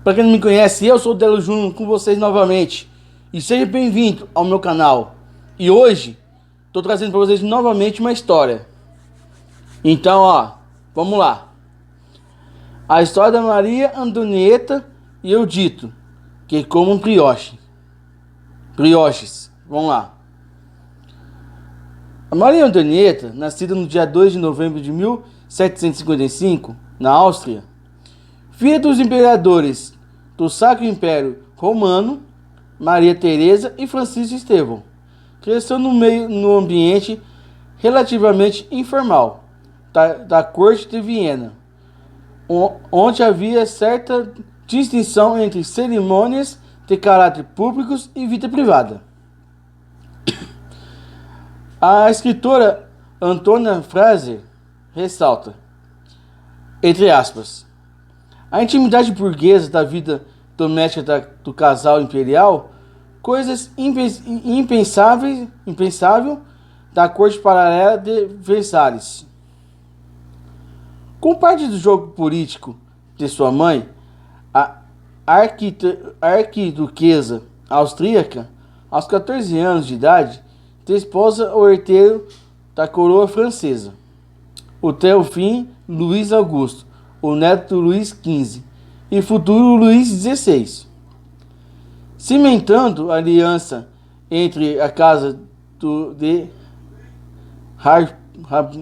Para quem não me conhece, eu sou o Delo Júnior com vocês novamente. E seja bem-vindo ao meu canal. E hoje, estou trazendo para vocês novamente uma história. Então, vamos lá. A história da Maria Antonieta e Eudito, que comam brioches. Vamos lá. A Maria Antonieta, nascida no dia 2 de novembro de 1755, na Áustria, filha dos imperadores do Sacro Império Romano, Maria Teresa e Francisco Estevão, cresceu no ambiente relativamente informal da corte de Viena, onde havia certa distinção entre cerimônias de caráter públicos e vida privada. A escritora Antônia Fraser ressalta, entre aspas, a intimidade burguesa da vida doméstica do casal imperial, coisas impensável da corte paralela de Versalhes. Com parte do jogo político de sua mãe, a arquiduquesa austríaca, aos 14 anos de idade, desposa o herdeiro da coroa francesa, o Teofim Luís Augusto, o neto do Luís XV e futuro Luís XVI. Cimentando a aliança entre a casa de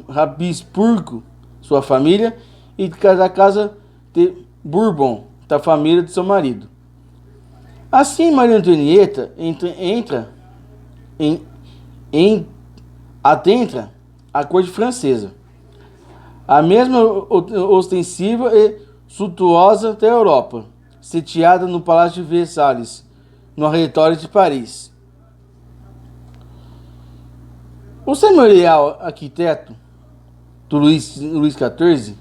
Habsburgo, sua família, e da casa de Bourbon, da família de seu marido. Assim, Maria Antonieta adentra a corte francesa, a mesma ostensiva e suntuosa da Europa, sitiada no Palácio de Versalhes, no Arretório de Paris. O cerimonial arquiteto do Luís XIV,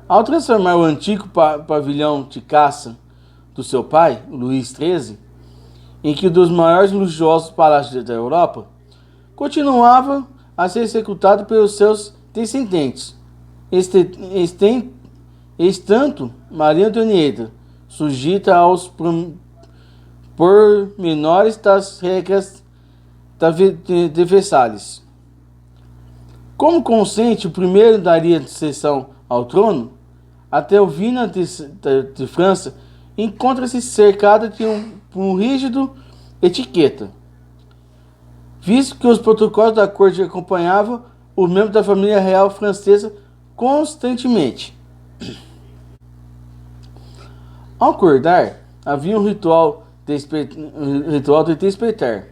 ao transformar o antigo pavilhão de caça do seu pai, Luís XIII, em que um dos maiores e luxuosos palácios da Europa, continuava a ser executado pelos seus descendentes. Tanto Maria Antonieta, sujeita aos pormenores das regras de Versalhes. Como consente, o primeiro daria sucessão ao trono, a Teovina de França encontra-se cercada de um rígido etiqueta, visto que os protocolos da corte acompanhavam os membros da família real francesa constantemente. Ao acordar, havia um ritual de despertar,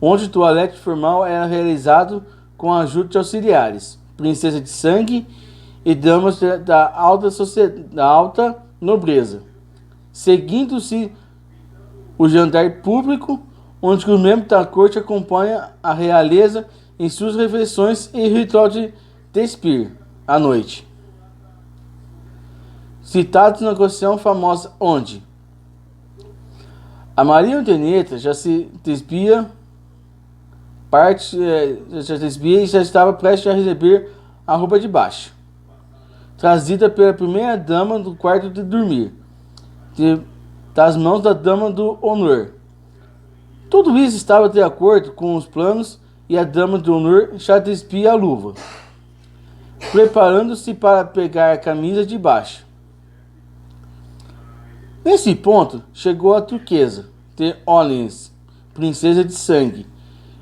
onde o toalete formal era realizado com a ajuda de auxiliares, princesa de sangue e damas da alta nobreza, seguindo-se o jantar público, onde os membros da corte acompanham a realeza em suas refeições e ritual de despir à noite, citados na Constituição famosa, onde a Maria Antonieta já se despia e já estava prestes a receber a roupa de baixo, trazida pela primeira dama do quarto de dormir, das mãos da dama do honor. Tudo isso estava de acordo com os planos e a dama do honor já despia a luva, preparando-se para pegar a camisa de baixo. Nesse ponto, chegou a turquesa de Orleans, princesa de sangue,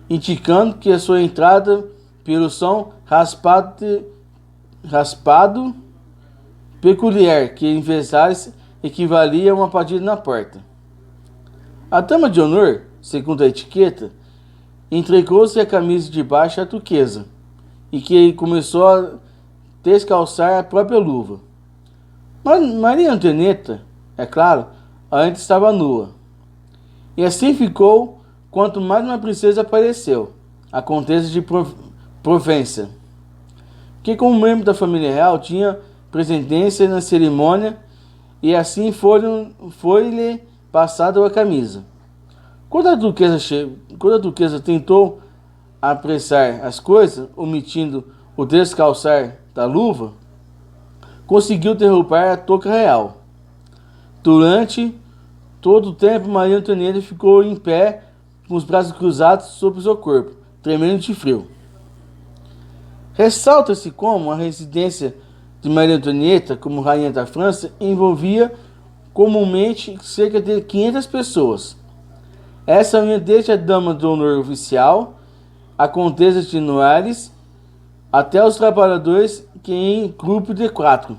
indicando que a sua entrada pelo som raspado peculiar, que em Versalhes equivalia a uma batida na porta. A dama de honor, segundo a etiqueta, entregou-se a camisa de baixo à turquesa, e que começou a descalçar a própria luva. Maria Antonieta, é claro, antes estava nua. E assim ficou quanto mais uma princesa apareceu, a Condessa de Provença, que como membro da família real tinha presidência na cerimônia, e assim foi-lhe passada a camisa. Quando a duquesa tentou apressar as coisas, omitindo o descalçar da luva, conseguiu derrubar a touca real. Durante todo o tempo, Maria Antonieta ficou em pé, com os braços cruzados sobre o seu corpo, tremendo de frio. Ressalta-se como a residência de Maria Antonieta como rainha da França envolvia comumente cerca de 500 pessoas. Essa ia desde a dama de honor oficial, a Condesa de Noailles, até os trabalhadores que em grupo de quatro,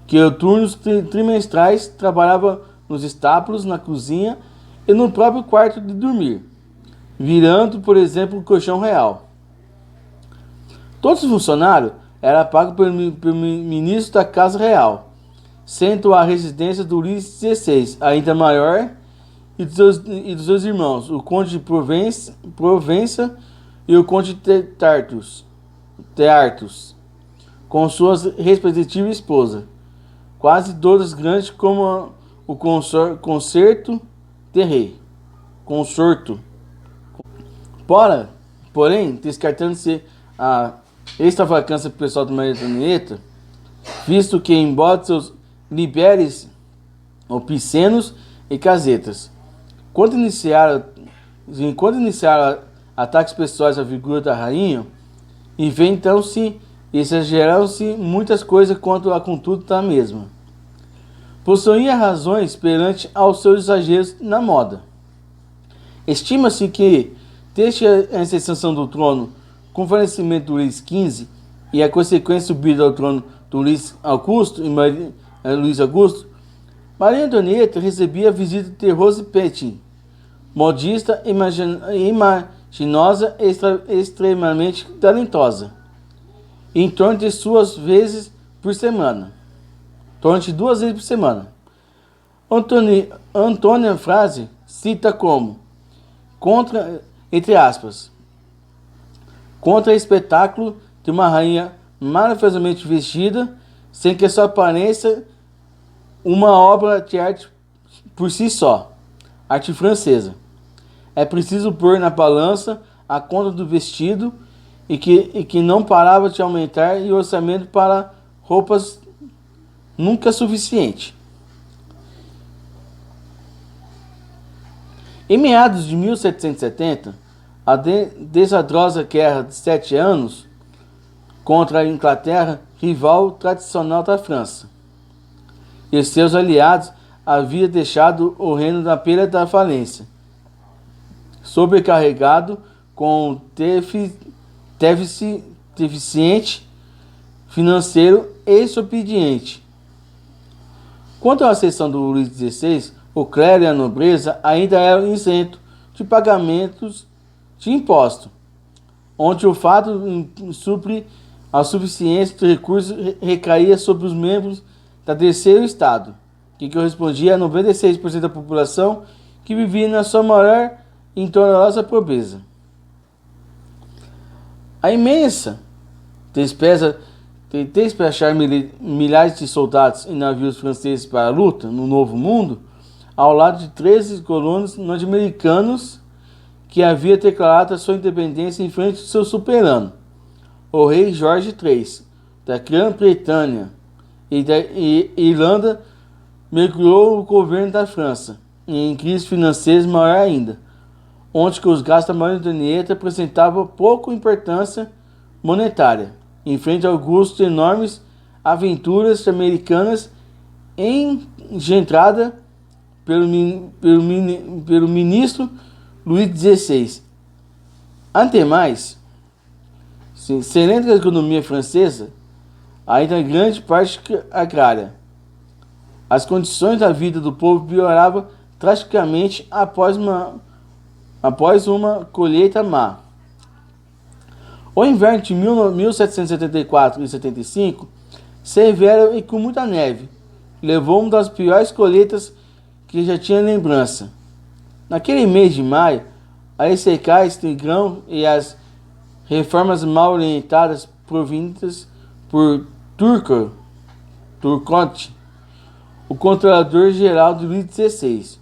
que turnos trimestrais trabalhava nos estábulos, na cozinha e no próprio quarto de dormir, virando, por exemplo, o colchão real. Todos os funcionários eram pagos pelo ministro da Casa Real, sendo a residência do Luís XVI ainda maior e dos seus irmãos, o Conde de Provença e o Conde de Teartus, com suas respectivas esposas, quase todas grandes como o concerto de rei. Porém, descartando-se a extravagância pessoal de Maria Antonieta, visto que, embora seus liberes opicenos e casetas, quando iniciaram ataques pessoais à figura da rainha, inventam-se e exageraram-se muitas coisas quanto a contudo da mesma. Possuía razões perante aos seus exageros na moda. Estima-se que, desde a ascensão do trono com o falecimento do Luís XV e a consequente subida ao trono do Luís Augusto, Maria Antonieta recebia a visita de Rose Petin, modista imaginosa e extremamente talentosa, em torno de 2 vezes por semana. Antônia Frase cita como, entre aspas, contra o espetáculo de uma rainha maravilhosamente vestida, sem que sua aparência uma obra de arte por si só, arte francesa. É preciso pôr na balança a conta do vestido e que não parava de aumentar e o orçamento para roupas nunca suficiente. Em meados de 1770, a desastrosa guerra de 7 anos contra a Inglaterra, rival tradicional da França, e seus aliados havia deixado o reino na beira da falência, sobrecarregado com deficiente financeiro e desobediente. Quanto à ascensão do Luís XVI, o clero e a nobreza ainda eram isentos de pagamentos de imposto, onde o fato supre a suficiência de recursos recaía sobre os membros da terceiro estado, que correspondia a 96% da população que vivia na sua maior e intolerável pobreza. A imensa despesa de despachar milhares de soldados em navios franceses para a luta no Novo Mundo, ao lado de 13 colonos norte-americanos que havia declarado a sua independência em frente ao seu soberano, o rei Jorge III, da Grã-Bretanha e da Irlanda, mergulhou o governo da França em crise financeira maior ainda, onde os gastos da Maria Antonieta apresentavam pouca importância monetária, em frente ao gosto de enormes aventuras americanas engendrada pelo ministro Luís XVI. Antemais, serena a economia francesa, ainda grande parte agrária, as condições da vida do povo pioravam drasticamente após uma colheita má. O inverno de 1774 e 75, severo e com muita neve, levou uma das piores colheitas que já tinha lembrança. Naquele mês de maio, a secagem de grão e as reformas mal orientadas provindas por Turcotte, o controlador-geral de Luís XVI,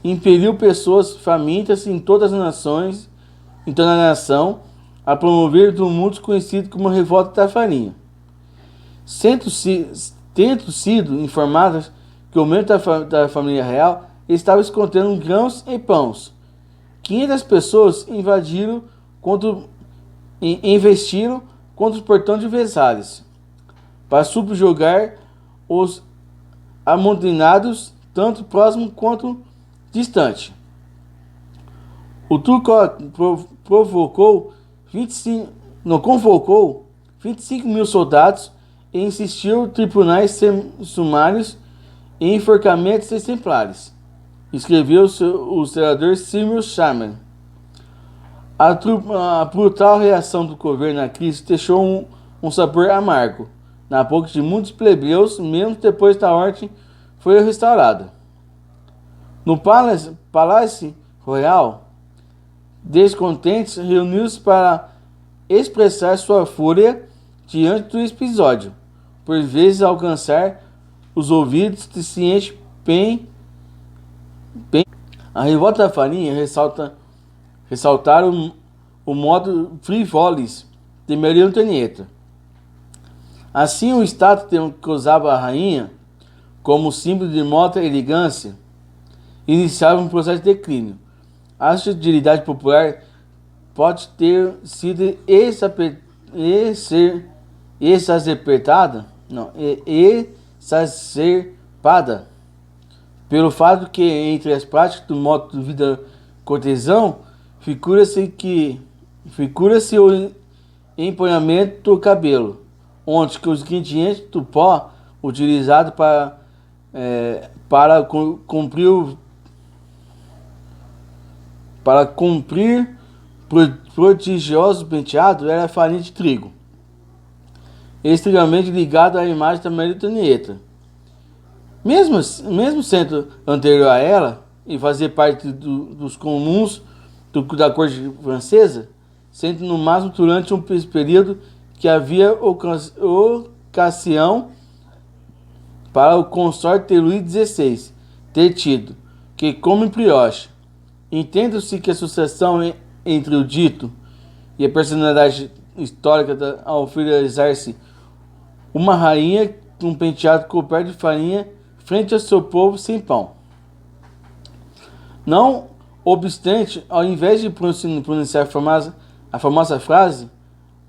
impeliu pessoas famintas em toda a nação a promover tumultos conhecidos como a Revolta da Farinha. tendo sido informadas que o membro da família real estava escondendo grãos e pães. 500 pessoas investiram contra o portão de Versalhes para subjugar os amotinados, tanto próximo quanto distante. O Turco convocou 25 mil soldados e insistiu tribunais sumários e enforcamentos exemplares, escreveu o senador Seymour Sherman. A brutal reação do governo à crise deixou um sabor amargo na boca de muitos plebeus, mesmo depois da ordem foi restaurada. No Palácio Royal, descontentes reuniram-se para expressar sua fúria diante do episódio, por vezes alcançar os ouvidos de ciente bem. A revolta da farinha ressaltaram o modo frivolis de Maria Antonieta. Assim, o status que usava a rainha como símbolo de moda e elegância iniciava um processo de declínio. A hostilidade popular pode ter sido exacerbada pelo fato que, entre as práticas do modo de vida cortesão, figura-se o empunhamento do cabelo, onde que os ingredientes do pó utilizado para cumprir prodigioso penteado era a farinha de trigo, extremamente ligado à imagem da Maria Antonieta. Mesmo sendo anterior a ela e fazer parte dos comuns da corte francesa, sendo no máximo durante um período que havia ocasião para o consorte de Luís XVI ter tido, que come brioche. Entende-se que a sucessão entre o dito e a personalidade histórica ao oferecer-se uma rainha com um penteado coberto de farinha frente ao seu povo sem pão. Não obstante, ao invés de pronunciar a famosa frase,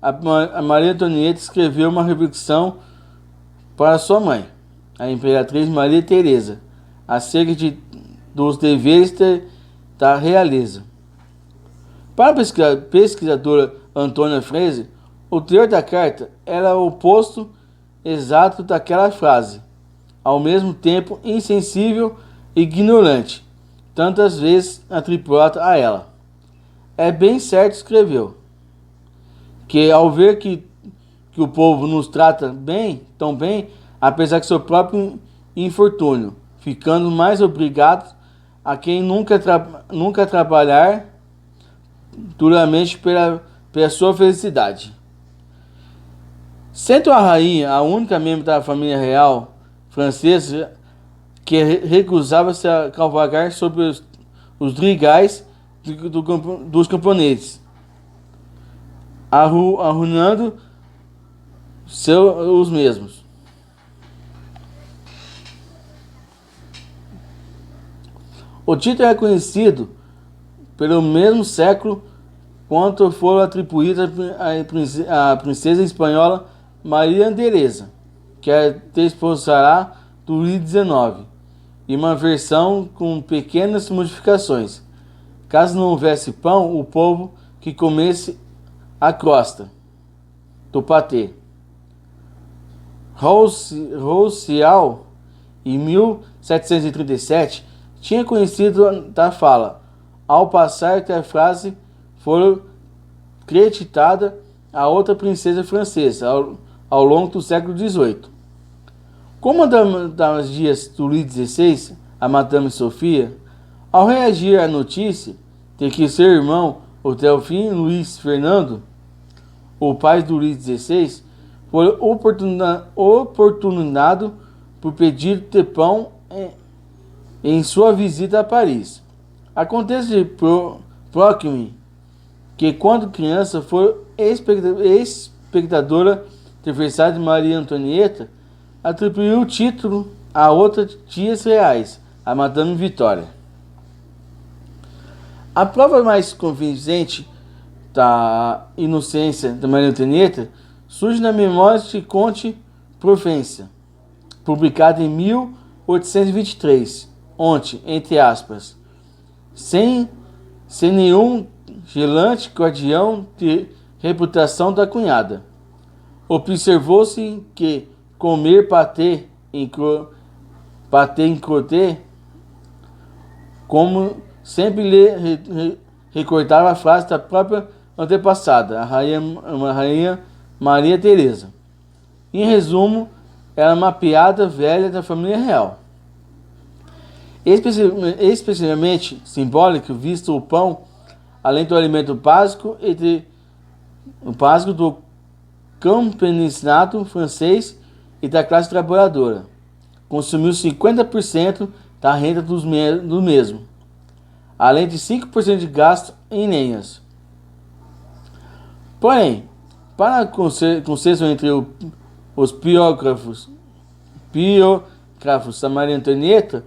a Maria Antonieta escreveu uma reflexão para sua mãe, a imperatriz Maria Teresa, acerca dos deveres da realeza. Para a pesquisadora Antônia Freire, o teor da carta era o oposto exato daquela frase, ao mesmo tempo insensível e ignorante, tantas vezes atribulada a ela. É bem certo, escreveu, que ao ver que o povo nos trata tão bem, apesar de seu próprio infortúnio, ficando mais obrigados a quem nunca trabalhar duramente pela sua felicidade. Sendo a rainha a única membro da família real francesa que recusava-se a cavalgar sobre os drigais dos camponeses, arruinando os mesmos. O título é conhecido pelo mesmo século quanto foram atribuídas à princesa espanhola Maria Teresa, que a desposará do Luís XIX, e uma versão com pequenas modificações. Caso não houvesse pão, o povo que comesse a crosta do patê. Roussel, em 1737, tinha conhecido da fala, ao passar que a frase foi creditada a outra princesa francesa ao longo do século XVIII. Como uma das dias do Luís XVI, a Madame Sofia, ao reagir à notícia de que seu irmão, o Delfim Luís Fernando, o pai do Luís XVI, foi oportunado por pedido de pão em sua visita a Paris. Acontece de Procne que, quando criança, foi espectadora de Versalhes de Maria Antonieta, atribuiu o título a outra tias reais, a Madame Vitória. A prova mais convincente da inocência da Maria Antonieta surge na Memórias de Conte Provença, publicada em 1823, onde, entre aspas, sem nenhum gelante guardião de reputação da cunhada, observou-se que comer patê em croûte, como sempre lhe recordava a frase da própria antepassada, a rainha Maria Teresa. Em resumo, era uma piada velha da família real. Especialmente simbólico, visto o pão, além do alimento básico do campesinado francês e da classe trabalhadora, consumiu 50% da renda do mesmo, além de 5% de gasto em lenhas. Porém, para consenso entre os biógrafos da Maria Antonieta,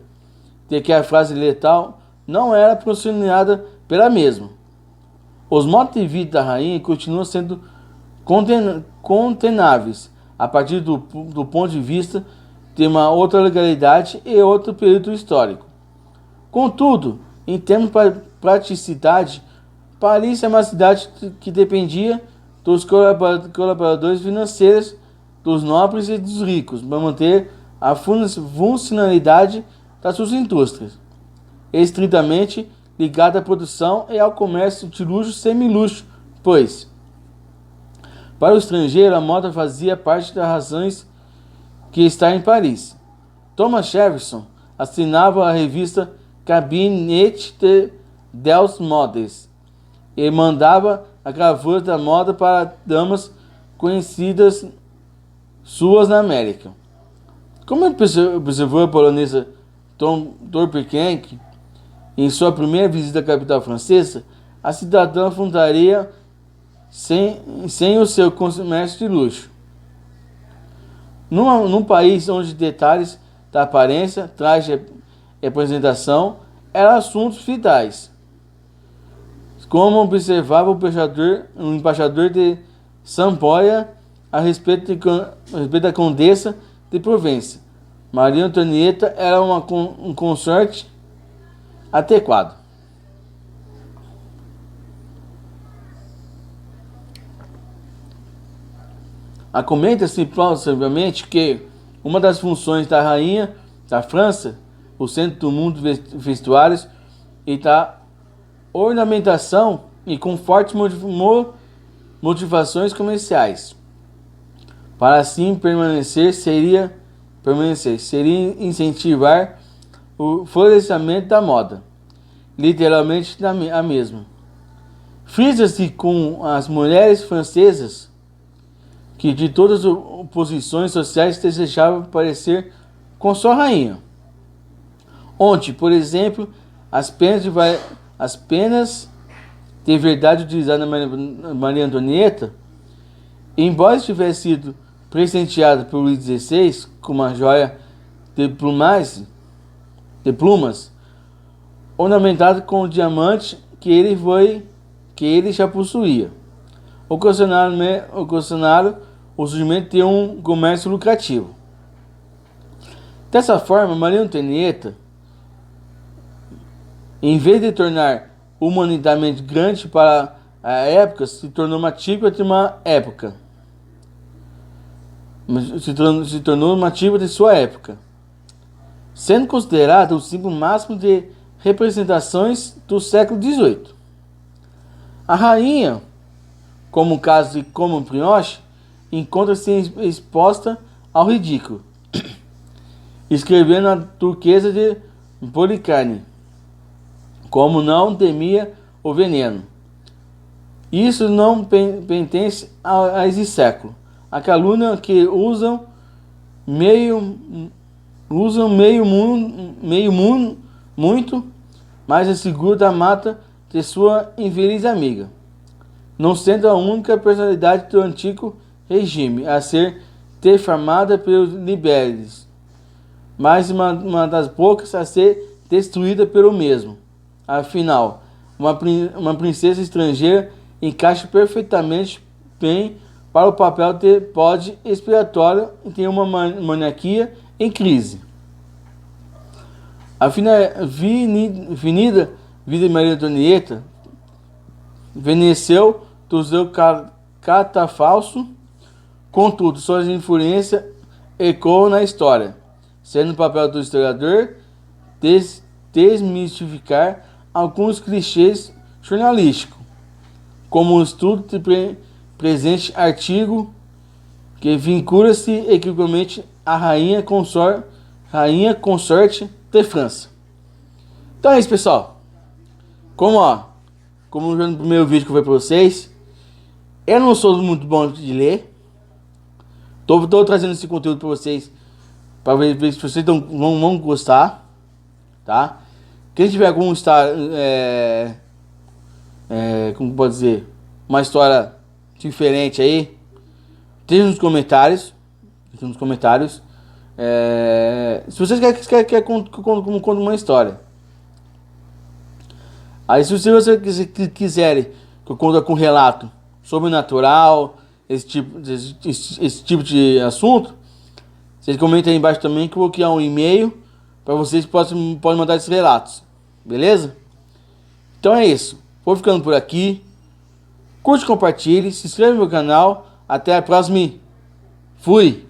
de que a frase letal não era proporcionada pela mesma. Os modos de vida da rainha continuam sendo condenáveis a partir do ponto de vista de uma outra legalidade e outro período histórico. Contudo, em termos de praticidade, Paris é uma cidade que dependia dos colaboradores financeiros, dos nobres e dos ricos, para manter a funcionalidade das suas indústrias, estritamente ligada à produção e ao comércio de luxo e semi-luxo, pois, para o estrangeiro, a moda fazia parte das razões que está em Paris. Thomas Jefferson assinava a revista Cabinet des Modes e mandava a gravura da moda para damas conhecidas suas na América. Como observou a polonesa Torpekenk em sua primeira visita à capital francesa, a cidadã fundaria sem o seu comércio de luxo. Num país onde detalhes da aparência, traje e apresentação eram assuntos vitais, como observava o embaixador de Samboia a respeito da condessa de Provença. Maria Antonieta era um consorte adequado. Comenta-se possivelmente que uma das funções da rainha da França, o centro do mundo vestuários e da ornamentação e com fortes motivações comerciais, para assim permanecer seria incentivar o florescimento da moda, literalmente a mesma. Frisa-se com as mulheres francesas que de todas as posições sociais desejavam parecer com sua rainha, onde, por exemplo, as penas de verdade utilizadas na Maria Antonieta, embora tivesse sido presenteada por Luís XVI com uma joia de plumas, ornamentada com o diamante que ele já possuía, ocasionaram o surgimento de um comércio lucrativo. Dessa forma, Maria Antonieta, em vez de tornar humanitariamente grande para a época, se tornou uma típica de uma época. Se tornou uma típica de sua época, sendo considerada o símbolo máximo de representações do século XVIII. A rainha, como o caso de Como Brioche, encontra-se exposta ao ridículo, escrevendo a turquesa de Policarne, como não temia o veneno. Isso não pertence a esse século. A calúnia que usam muito, mas é seguro da mata de sua infeliz amiga, não sendo a única personalidade do antigo regime a ser transformada pelos liberes, mas uma das poucas a ser destruída pelo mesmo. Afinal, uma princesa estrangeira encaixa perfeitamente bem para o papel de bode expiatório e tem uma monarquia em crise. A Avenida Vida Maria Antonieta venceu do seu catafalso, contudo, sua influência ecoa na história, sendo o papel do historiador desmistificar alguns clichês jornalísticos, como o estudo de presente artigo que vincula-se equivocamente à rainha consorte de França. Então é isso, pessoal. Como no primeiro vídeo que eu falei para vocês, eu não sou muito bom de ler. Tô trazendo esse conteúdo para vocês, para ver se vocês vão gostar, tá? Quem tiver algum como pode dizer, uma história diferente aí, deixa nos comentários. Se vocês querem que eu conte uma história. Aí se vocês quiserem que eu conte com relato sobrenatural, esse tipo de assunto, vocês comentem aí embaixo também que eu vou criar um e-mail para vocês podem mandar esses relatos. Beleza? Então é isso. Vou ficando por aqui. Curte, compartilhe, se inscreve no meu canal. Até a próxima. Fui!